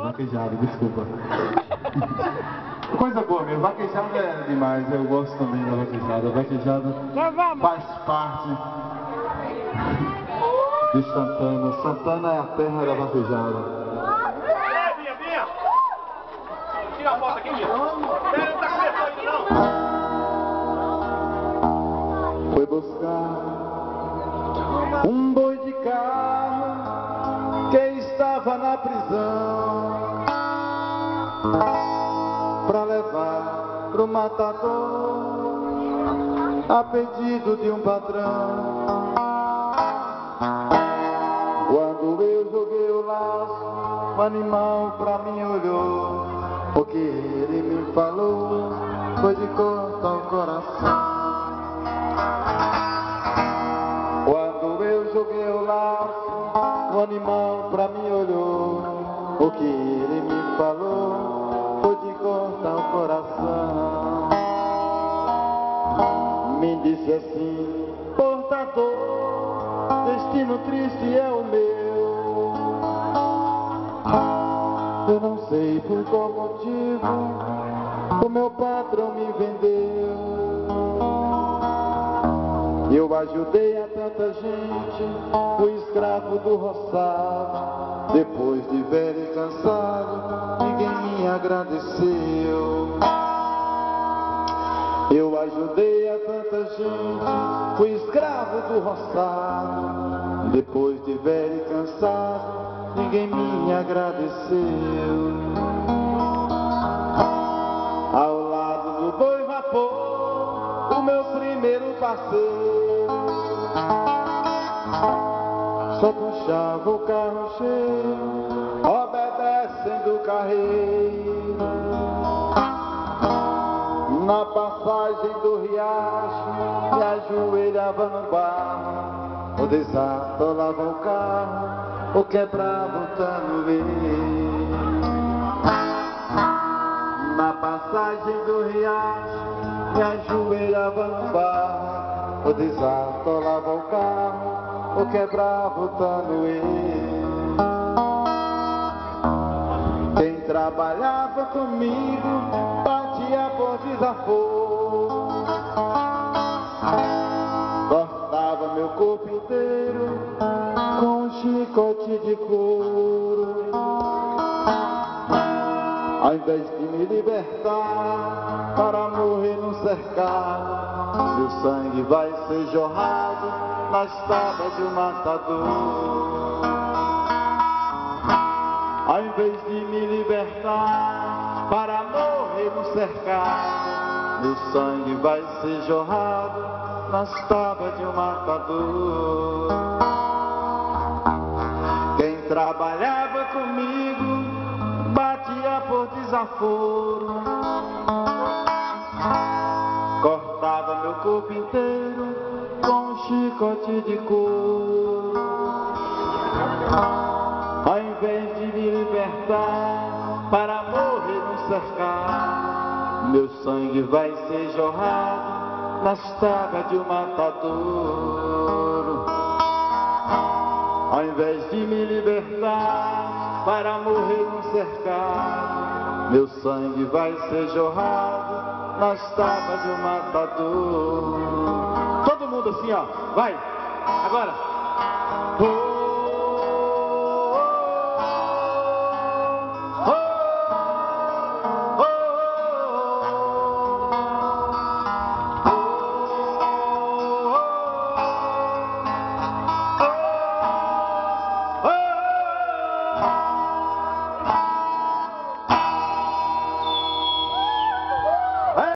Vaquejada, desculpa. Coisa boa mesmo, vaquejada é demais, eu gosto também da vaquejada. Vaquejada faz parte de Santana. Santana é a terra da vaquejada. Binha! Tira a foto aqui, Binha. Não tá começando ainda não. Foi buscar um boi de carro que estava na prisão pra levar pro matador a pedido de um patrão. Quando eu joguei o laço, o animal pra mim olhou. O que ele me falou foi de cortar o coração. Quando eu joguei o laço, o animal pra mim olhou. O que ele me falou foi de cortar o coração. Me disse assim: portador, destino triste é o meu. Eu não sei por qual motivo o meu patrão me vendeu. Eu ajudei a tanta gente, fui escravo do roçado. Depois de velho e cansado, ninguém me agradeceu. Eu ajudei a tanta gente, fui escravo do roçado. Depois de velho e cansado, ninguém me agradeceu. Ao lado do boi vapor, o meu primeiro passeio, só puxava o carro cheio, obedecendo o carreiro. Na passagem do riacho, me ajoelhava no barro, ou desatolava o carro, ou quebrava o tanoeiro. Na passagem do riacho, me ajoelhava no barro, ou desatolava o carro, ou quebrava o tanoeiro. Quem trabalhava comigo batia por desaforo, cortava meu corpo inteiro com um chicote de couro. Ao invés de me libertar para morrer no cercado, meu sangue vai ser jorrado nas tábuas de um matador. Ao invés de me libertar para morrer no cercado, meu sangue vai ser jorrado nas tábuas de um matador. Quem trabalhava comigo batia por desaforo, cortava meu corpo inteiro com um chicote de couro. Ao invés de me libertar para morrer no cercado, meu sangue vai ser jorrado nas tábuas de um matadouro. Ao invés de me libertar para morrer no cercado, meu sangue vai ser jorrado nas tábuas de um matador. Todo mundo assim, ó, vai, agora.